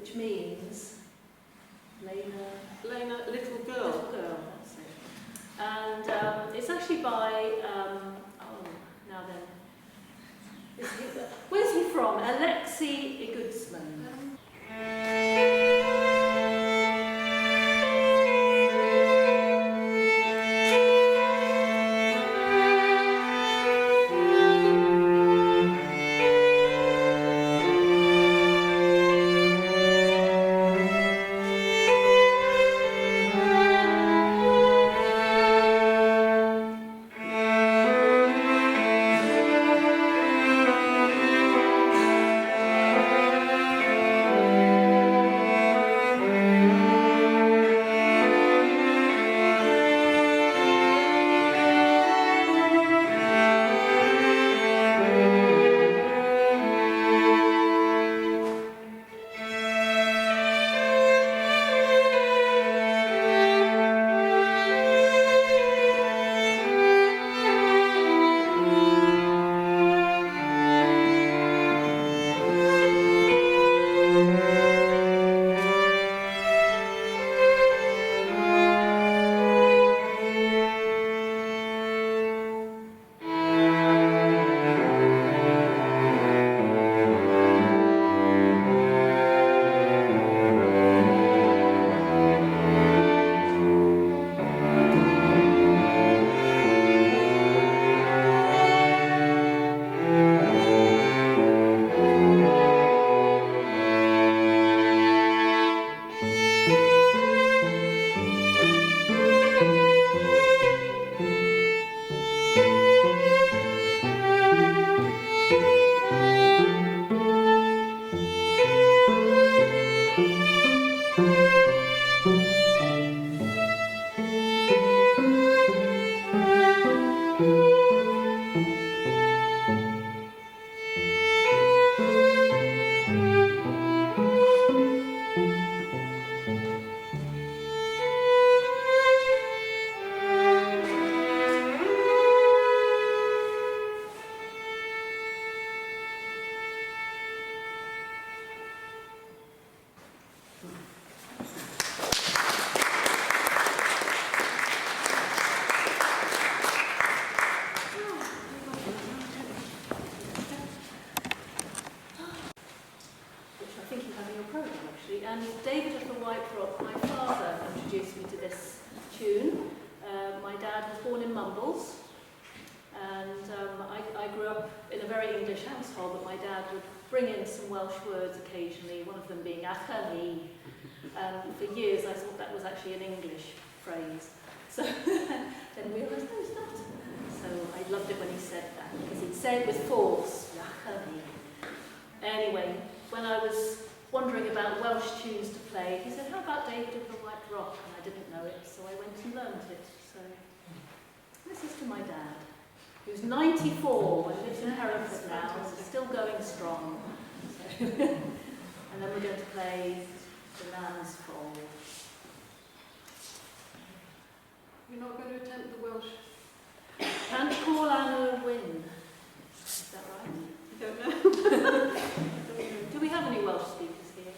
which means Lena, little girl. little girl, that's it. And it's actually by, now then, where's he from? Alexei Igudzman. And David of the White Rock, my father, introduced me to this tune. My dad was born in Mumbles, and I grew up in a very English household, but my dad would bring in some Welsh words occasionally, one of them being achani. For years I thought that was actually an English phrase. So then we realised, no, it's not. So I loved it when he said that, because he'd say it with force, achani. Anyway, when I was wondering about Welsh tunes to play, he said, how about David of the White Rock? And I didn't know it, so I went and learned it. So this is to my dad, who's 94 and lives in Hereford now, so still going strong. So and then we're going to play The Man's Fall. You're not going to attempt the Welsh? And Call Anna Wynn. Is that right? I don't know. Do we have any Welsh speakers here?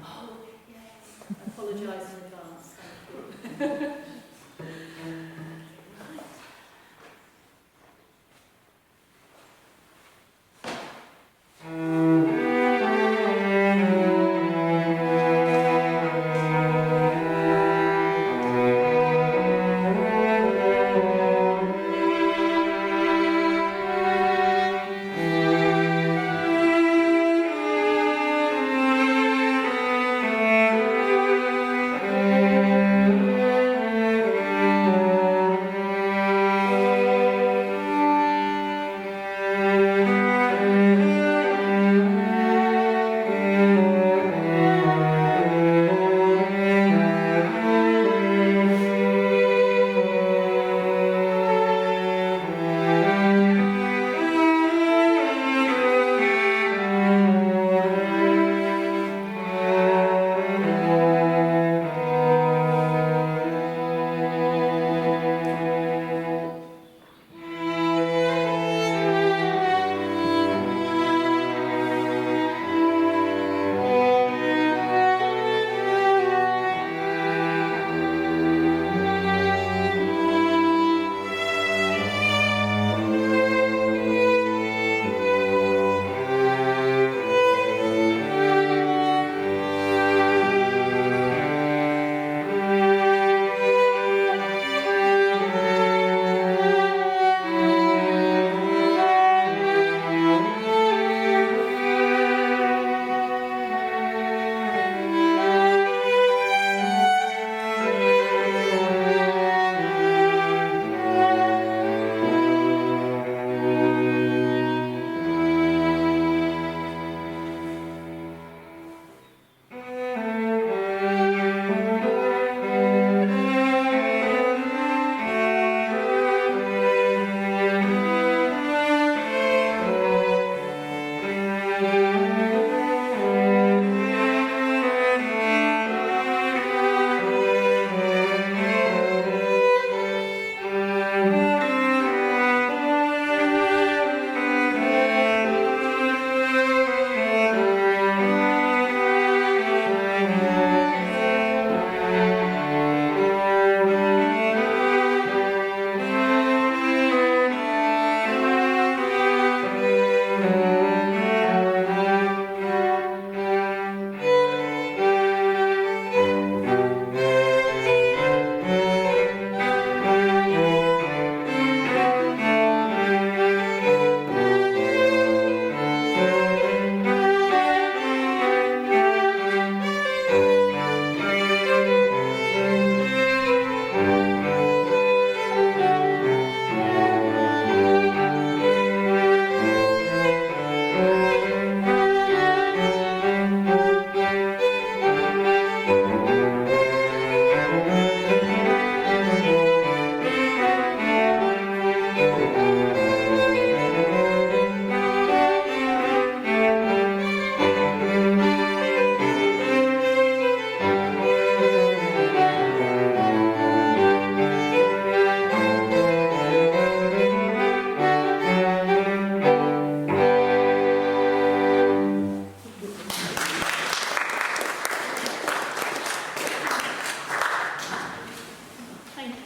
Oh, yes. I apologise in advance. Thank you. Right.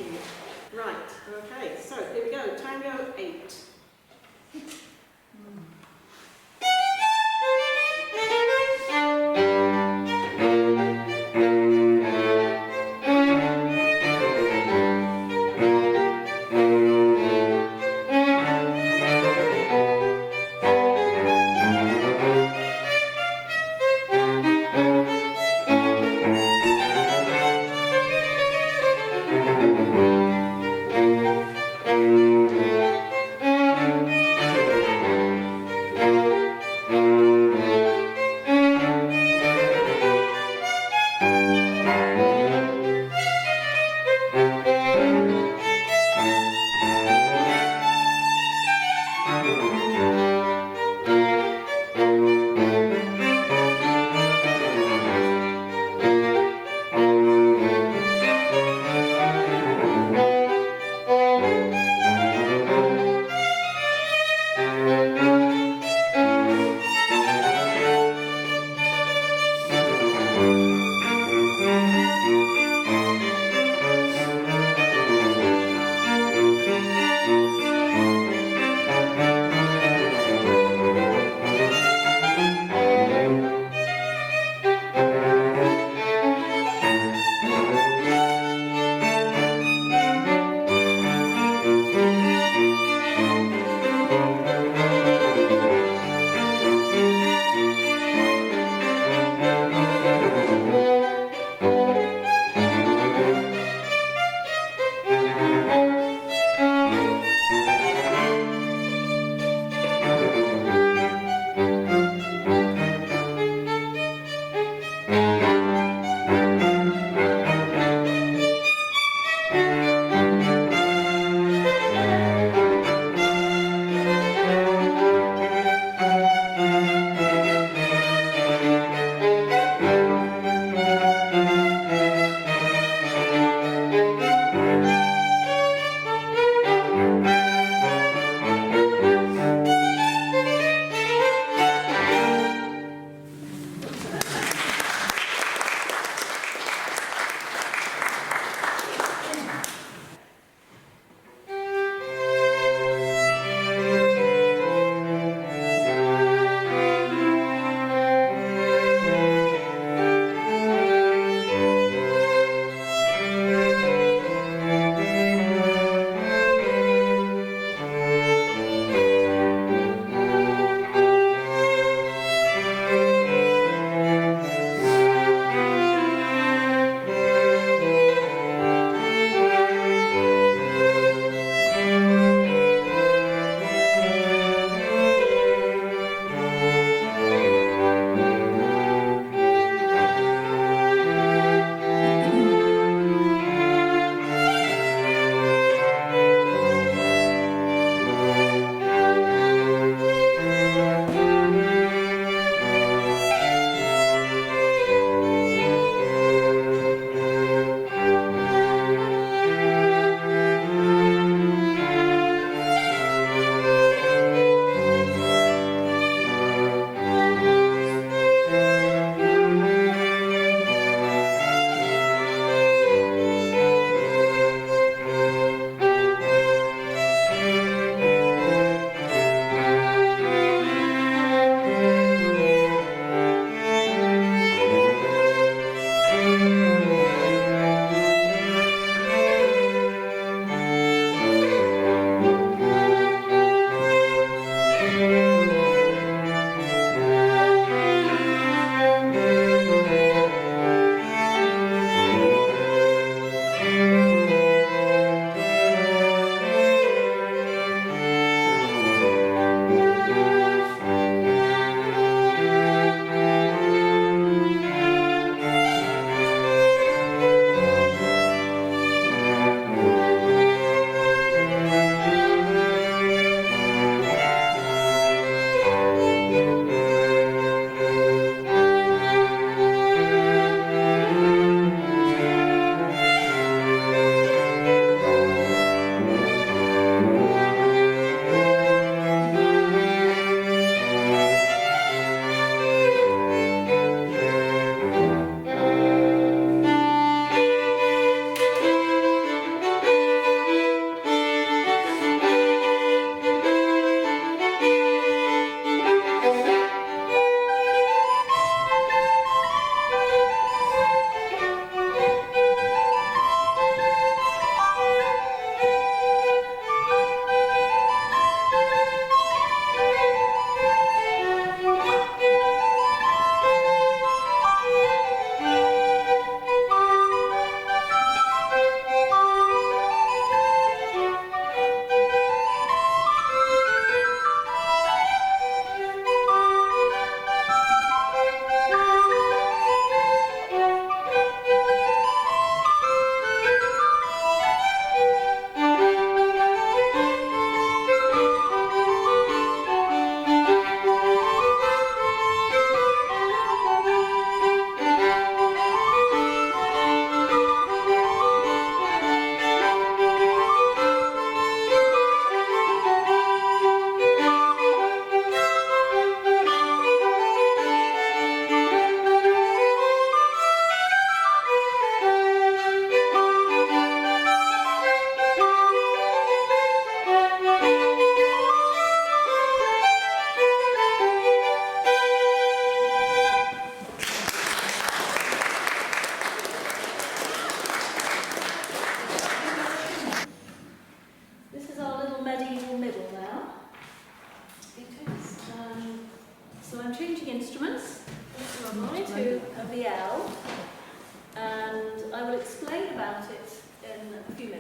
you. Right, okay, so here we go. Tango 8.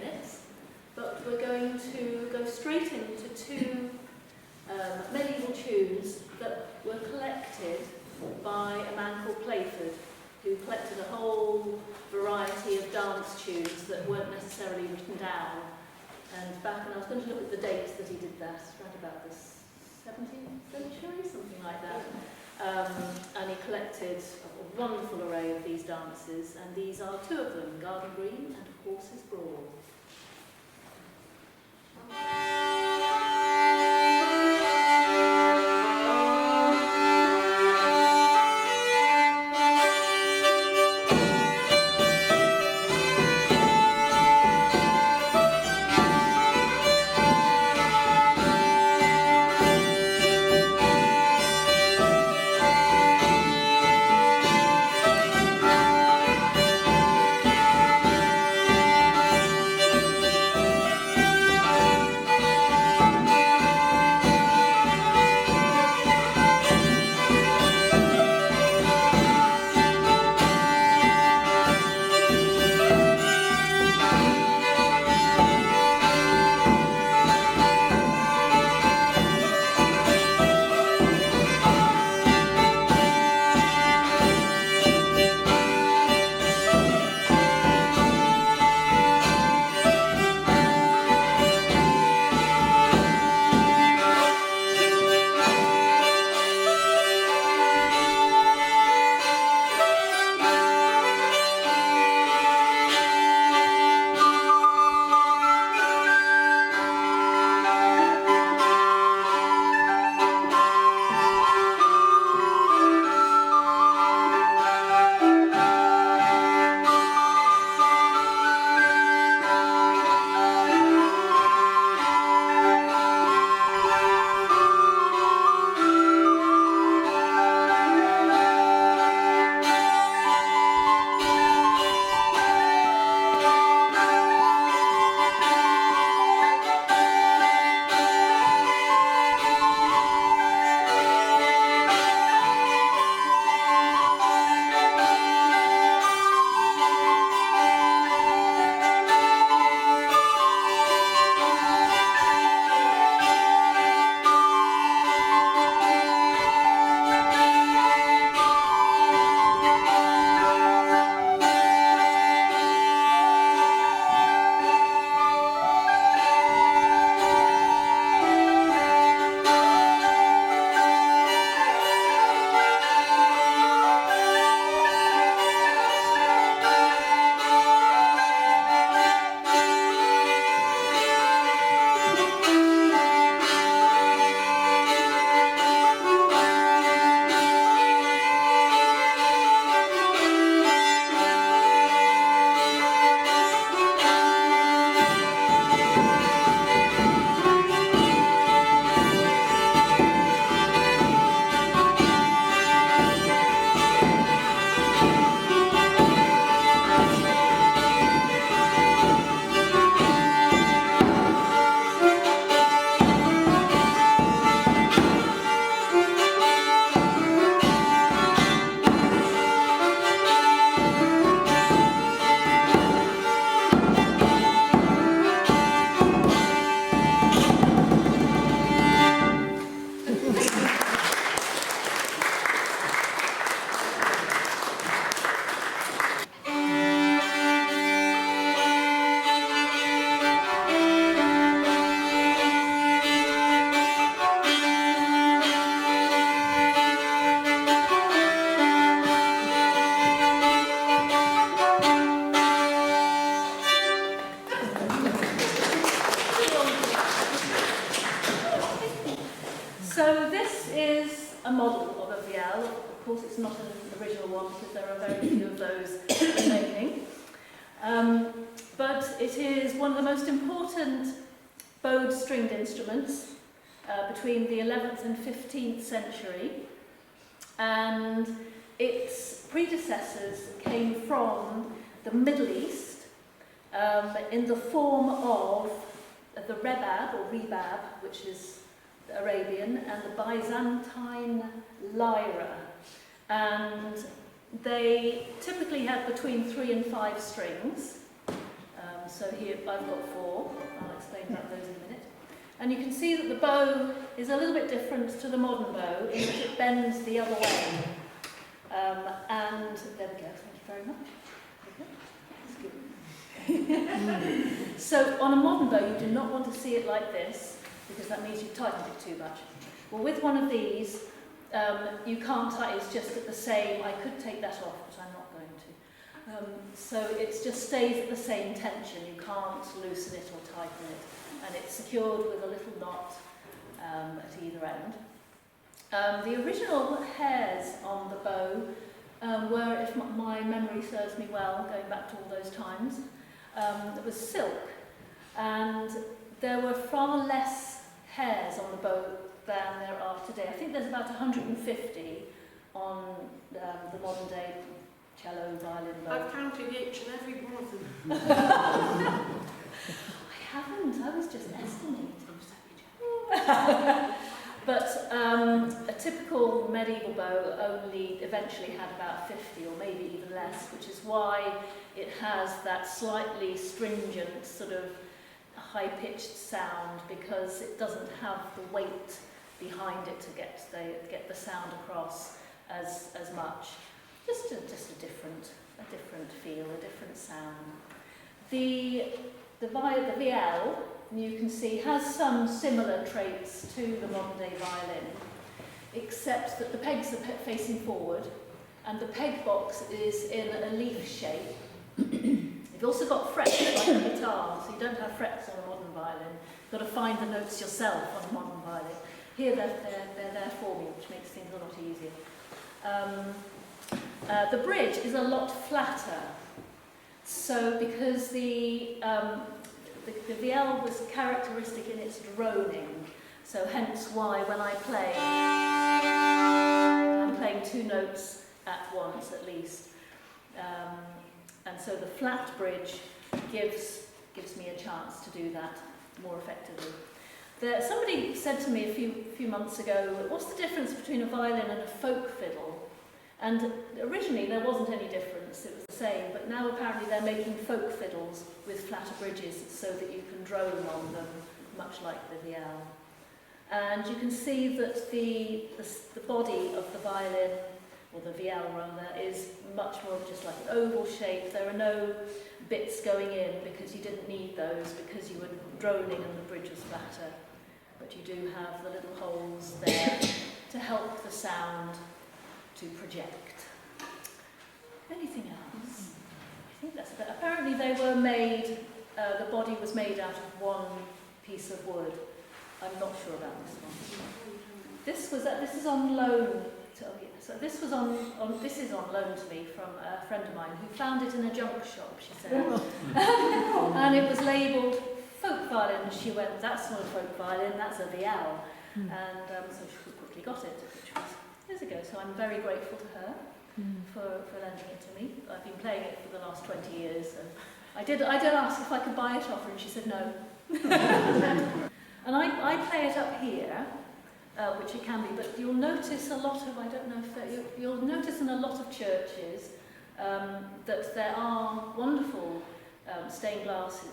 minutes, but we're going to go straight into two medieval tunes that were collected by a man called Playford, who collected a whole variety of dance tunes that weren't necessarily written down. And I was going to look at the dates that he did that, right about the 17th century, something like that. And he collected a wonderful array of these dances, and these are two of them, Garden Green and Horses Brawl. So this is a model of a vielle. Of course, it's not an original one because there are very few of those remaining. But it is one of the most important bowed stringed instruments between the 11th and 15th century. And its predecessors came from the Middle East in the form of the rebab or rebab, which is the Arabian, and the Byzantine lyra. And they typically had between 3 and 5 strings. So here I've got 4. I'll explain about those in a minute. And you can see that the bow is a little bit different to the modern bow in that it bends the other way. And there we go, thank you very much. So on a modern bow you do not want to see it like this because that means you've tightened it too much. Well, with one of these you can't tighten, it's just at the same, I could take that off but I'm not going to. So it just stays at the same tension, you can't loosen it or tighten it, and it's secured with a little knot at either end. The original hairs on the bow were, if my memory serves me well, going back to all those times, it was silk, and there were far less hairs on the bow than there are today. I think there's about 150 on the modern day cello, violin bow. I've counted each and every one of them. I haven't, I was just estimating. But a typical medieval bow only eventually had about 50 or maybe even less, which is why it has that slightly stringent sort of high-pitched sound, because it doesn't have the weight behind it to get the sound across as much. Just a different feel, a different sound. The VL, you can see, has some similar traits to the modern day violin, except that the pegs are facing forward and the peg box is in a leaf shape. You've also got frets like a guitar, so you don't have frets on a modern violin. You've got to find the notes yourself on a modern violin. Here they're there for me, which makes things a lot easier. The bridge is a lot flatter, so because the VL was characteristic in its droning, so hence why when I play, I'm playing 2 notes at once at least, and so the flat bridge gives me a chance to do that more effectively. Somebody said to me a few months ago, what's the difference between a violin and a folk fiddle? And originally there wasn't any difference, it was the same, but now apparently they're making folk fiddles with flatter bridges so that you can drone on them, much like the VL. And you can see that the body of the violin, or the VL rather, is much more just like an oval shape. There are no bits going in because you didn't need those because you were droning and the bridge was flatter. But you do have the little holes there to help the sound to project. Anything else? I think that's it. Apparently they were made, the body was made out of one piece of wood. I'm not sure about this one. This is on loan. So this is on loan to me from a friend of mine who found it in a junk shop, she said. And it was labelled folk violin. She went, that's not a folk violin, that's a VL. And so she quickly got it, which was years ago. So I'm very grateful to her for lending it to me. I've been playing it for the last 20 years. And I did ask if I could buy it off her, and she said no. And I play it up here, which it can be, but you'll notice a lot of, I don't know if you'll notice in a lot of churches that there are wonderful stained glass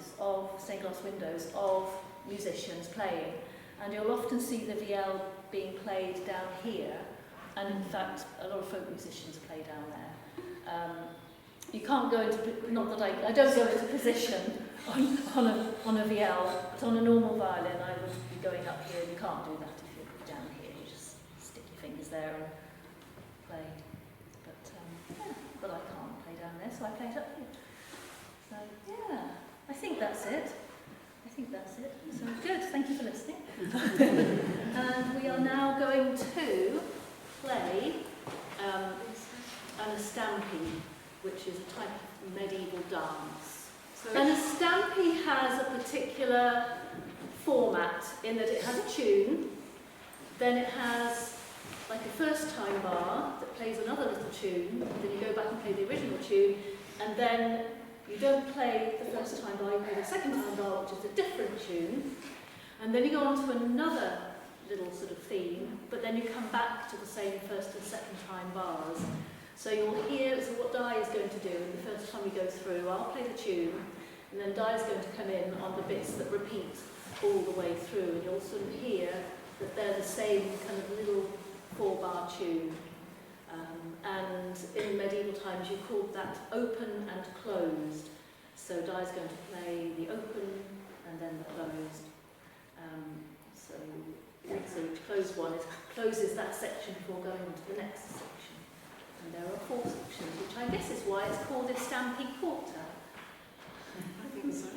windows of musicians playing, and you'll often see the VL being played down here, and in fact a lot of folk musicians play down there. You can't go into, not that I don't go into position on a VL, but on a normal violin I would be going up here. You can't do that if you're down here, you just stick your fingers there and play. But I can't play down there, so I play it up here. So yeah, I think that's it. So good, thank you for listening. And we are now going to play an stampede, which is a type of medieval dance. So an stampede has a particular format in that it has a tune, then it has like a first time bar that plays another little tune, then you go back and play the original tune, and then you don't play the first time bar, you play the second time bar, which is a different tune, and then you go on to another little sort of theme, but then you come back to the same first and second time bars. So you'll hear, so what Di is going to do, and the first time we go through, I'll play the tune, And then Di's going to come in on the bits that repeat all the way through, and you'll sort of hear that they're the same kind of little 4-bar tune. And in medieval times you called that open and closed. So Di's going to play the open and then the closed. So each closed one closes that section before going on to the next section. And there are 4 sections, which I guess is why it's called a Stampy Quarter. I think so.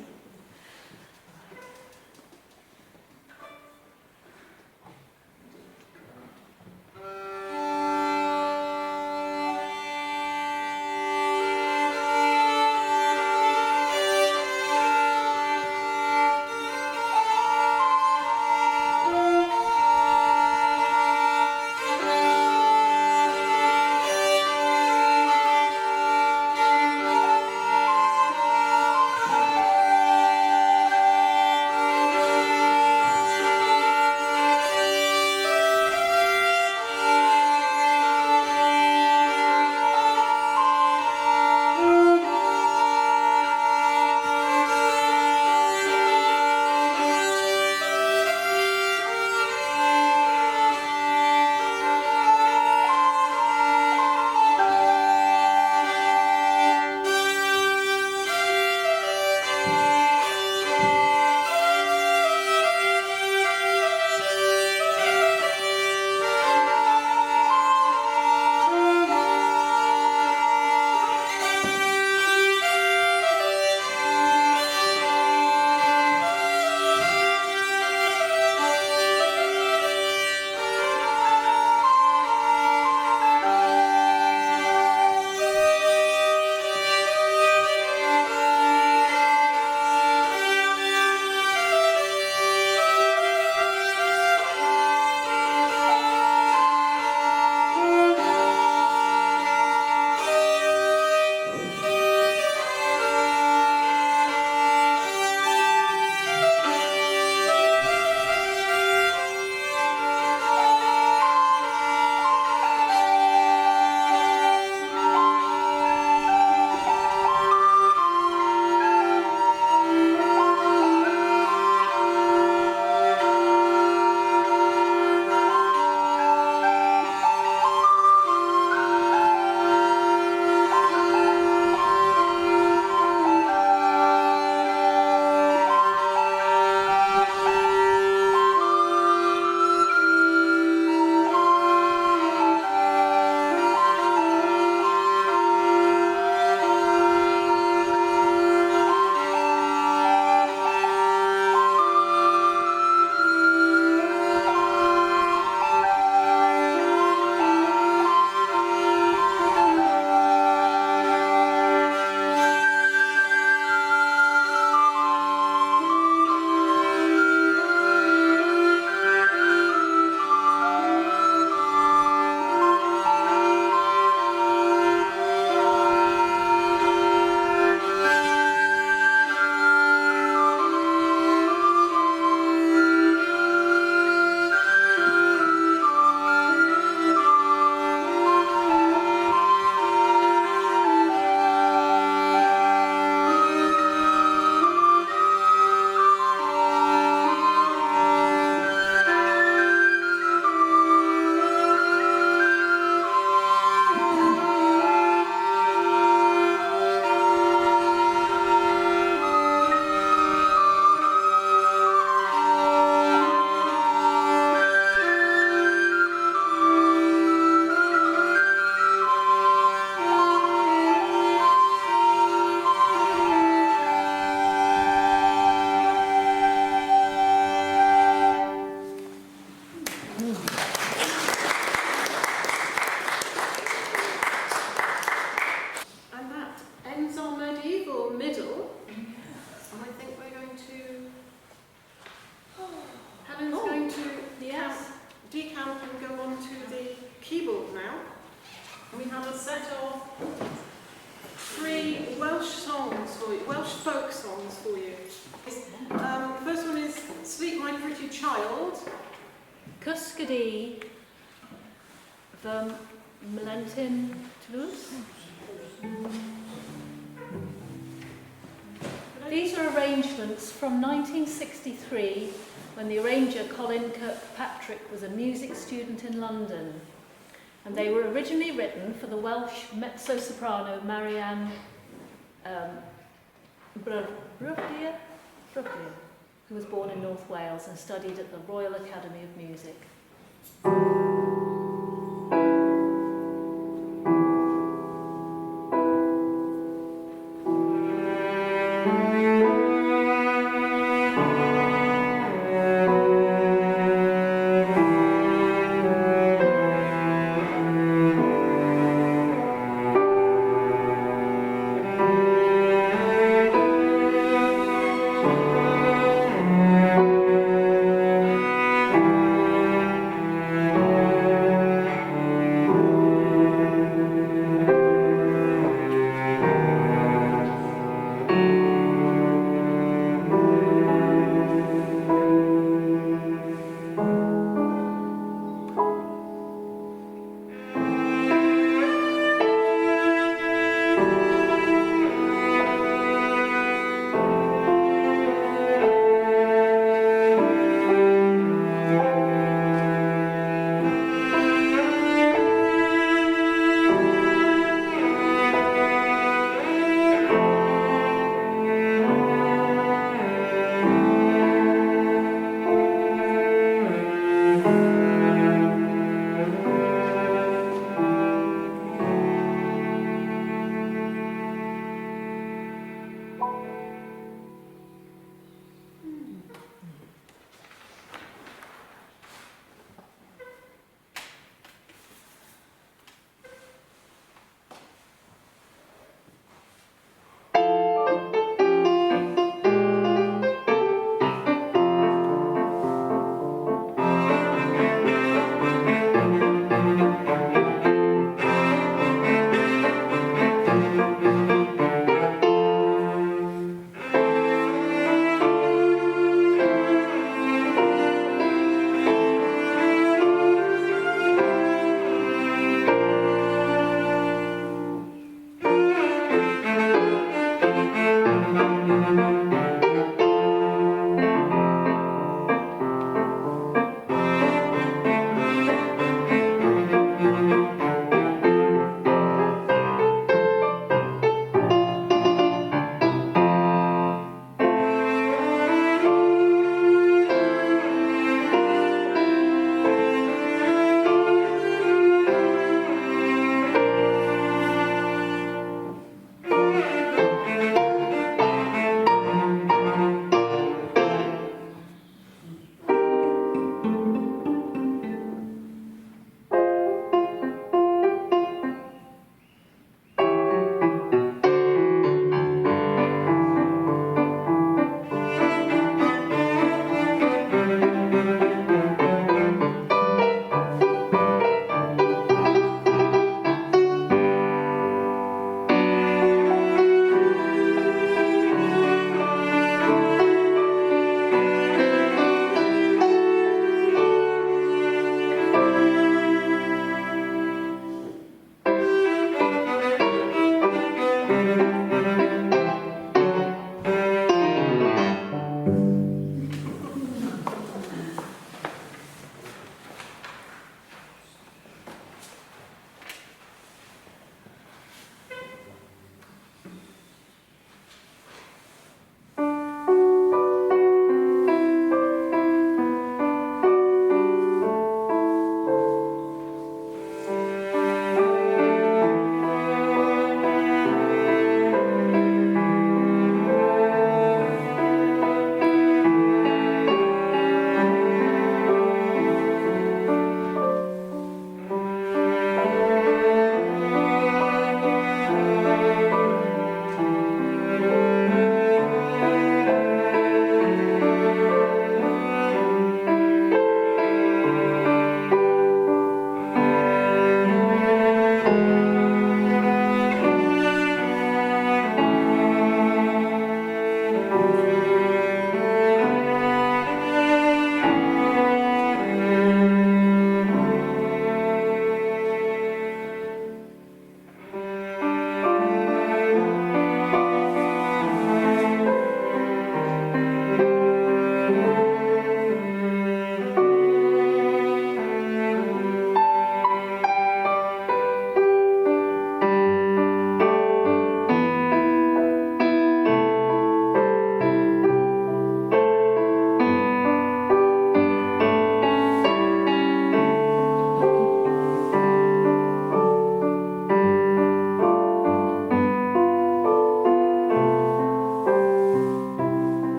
Cuscady Melentin Toulouse. Could I these are arrangements from 1963 when the arranger Colin Kirkpatrick was a music student in London. And they were originally written for the Welsh mezzo-soprano Marianne Bruglia, who was born in North Wales and studied at the Royal Academy of Music.